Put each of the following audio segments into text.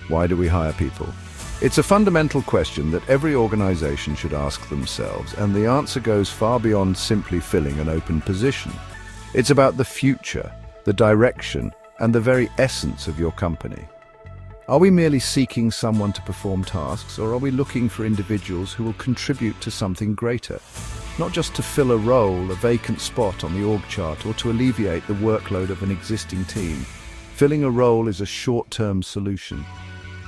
Why do we hire people? It's a fundamental question that every organization should ask themselves, and the answer goes far beyond simply filling an open position. It's about the future, the direction, and the very essence of your company. Are we merely seeking someone to perform tasks, or are we looking for individuals who will contribute to something greater? Not just to fill a role, a vacant spot on the org chart, or to alleviate the workload of an existing team. Filling a role is a short-term solution,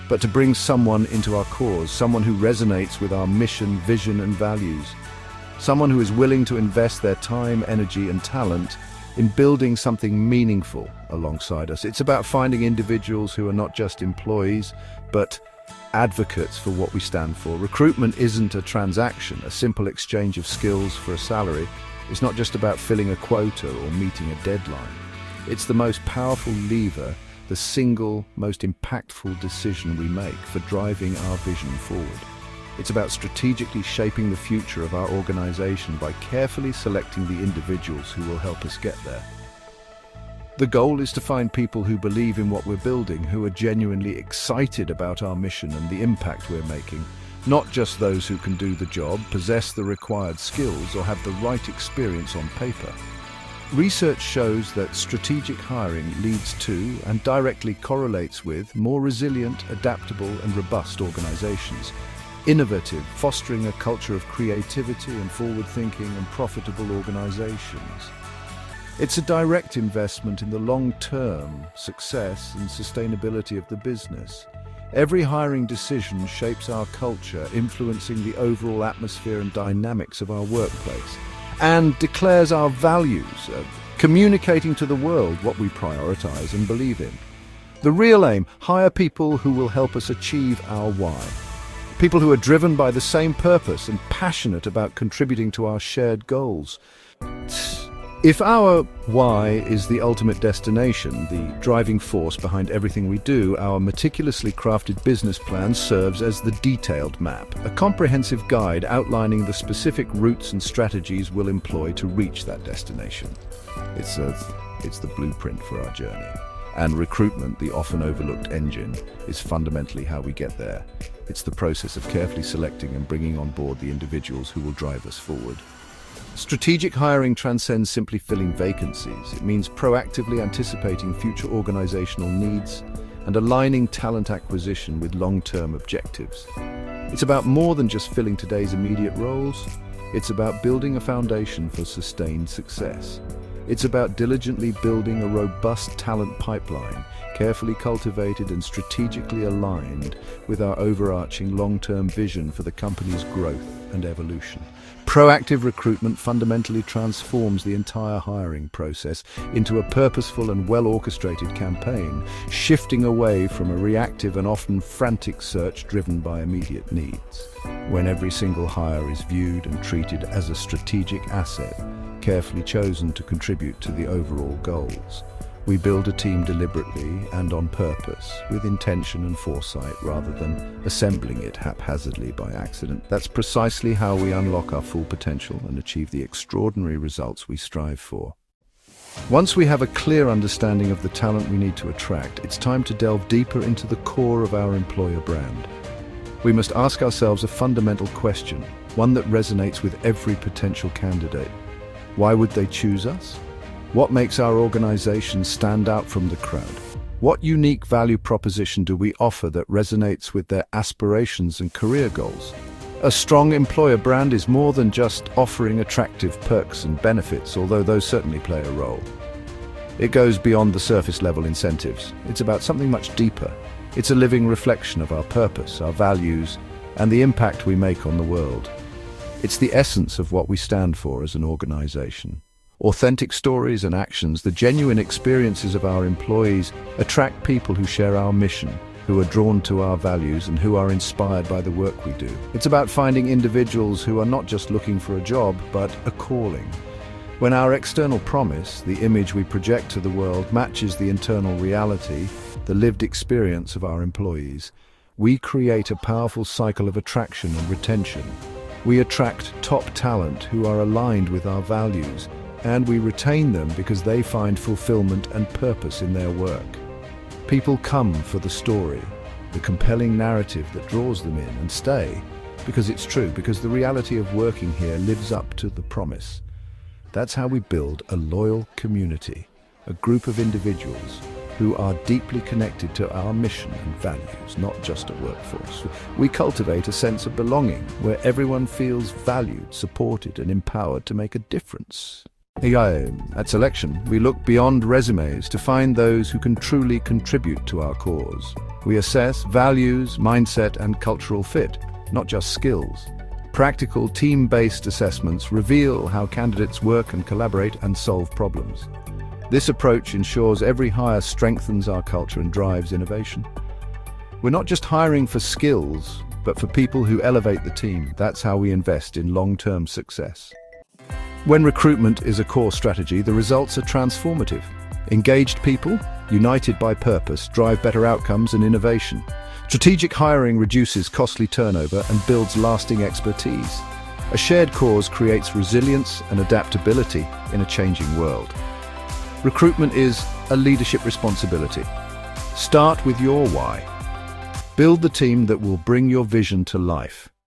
but to bring someone into our cause, someone who resonates with our mission, vision, and values. Someone who is willing to invest their time, energy, and talent in building something meaningful alongside us. It's about finding individuals who are not just employees, but advocates for what we stand for. Recruitment isn't a transaction, a simple exchange of skills for a salary. It's not just about filling a quota or meeting a deadline. It's the most powerful lever, the single most impactful decision we make for driving our vision forward. It's about strategically shaping the future of our organization by carefully selecting the individuals who will help us get there. The goal is to find people who believe in what we're building, who are genuinely excited about our mission and the impact we're making, not just those who can do the job, possess the required skills, or have the right experience on paper. Research shows that strategic hiring leads to and directly correlates with more resilient, adaptable, and robust organizations. Innovative, fostering a culture of creativity and forward-thinking and profitable organizations. It's a direct investment in the long-term success and sustainability of the business. Every hiring decision shapes our culture, influencing the overall atmosphere and dynamics of our workplace, and declares our values, communicating to the world what we prioritize and believe in. The real aim: hire people who will help us achieve our why. People who are driven by the same purpose and passionate about contributing to our shared goals. If our why is the ultimate destination, the driving force behind everything we do, our meticulously crafted business plan serves as the detailed map, a comprehensive guide outlining the specific routes and strategies we'll employ to reach that destination. It's the blueprint for our journey. And recruitment, the often overlooked engine, is fundamentally how we get there. It's the process of carefully selecting and bringing on board the individuals who will drive us forward. Strategic hiring transcends simply filling vacancies. It means proactively anticipating future organizational needs and aligning talent acquisition with long-term objectives. It's about more than just filling today's immediate roles. It's about building a foundation for sustained success. It's about diligently building a robust talent pipeline, carefully cultivated and strategically aligned with our overarching long-term vision for the company's growth and evolution. Proactive recruitment fundamentally transforms the entire hiring process into a purposeful and well-orchestrated campaign, shifting away from a reactive and often frantic search driven by immediate needs. When every single hire is viewed and treated as a strategic asset, carefully chosen to contribute to the overall goals, we build a team deliberately and on purpose, with intention and foresight, rather than assembling it haphazardly by accident. That's precisely how we unlock our full potential and achieve the extraordinary results we strive for. Once we have a clear understanding of the talent we need to attract, it's time to delve deeper into the core of our employer brand. We must ask ourselves a fundamental question, one that resonates with every potential candidate. Why would they choose us? What makes our organization stand out from the crowd? What unique value proposition do we offer that resonates with their aspirations and career goals? A strong employer brand is more than just offering attractive perks and benefits, although those certainly play a role. It goes beyond the surface-level incentives. It's about something much deeper. It's a living reflection of our purpose, our values, and the impact we make on the world. It's the essence of what we stand for as an organization. Authentic stories and actions, the genuine experiences of our employees, attract people who share our mission, who are drawn to our values, and who are inspired by the work we do. It's about finding individuals who are not just looking for a job, but a calling. When our external promise, the image we project to the world, matches the internal reality, the lived experience of our employees, we create a powerful cycle of attraction and retention. We attract top talent who are aligned with our values, and we retain them because they find fulfillment and purpose in their work. People come for the story, the compelling narrative that draws them in and stay, because it's true, because the reality of working here lives up to the promise. That's how we build a loyal community, a group of individuals who are deeply connected to our mission and values, not just a workforce. We cultivate a sense of belonging where everyone feels valued, supported, and empowered to make a difference. At Selection, we look beyond resumes to find those who can truly contribute to our cause. We assess values, mindset, and cultural fit, not just skills. Practical, team-based assessments reveal how candidates work and collaborate and solve problems. This approach ensures every hire strengthens our culture and drives innovation. We're not just hiring for skills, but for people who elevate the team. That's how we invest in long-term success. When recruitment is a core strategy, the results are transformative. Engaged people, united by purpose, drive better outcomes and innovation. Strategic hiring reduces costly turnover and builds lasting expertise. A shared cause creates resilience and adaptability in a changing world. Recruitment is a leadership responsibility. Start with your why. Build the team that will bring your vision to life.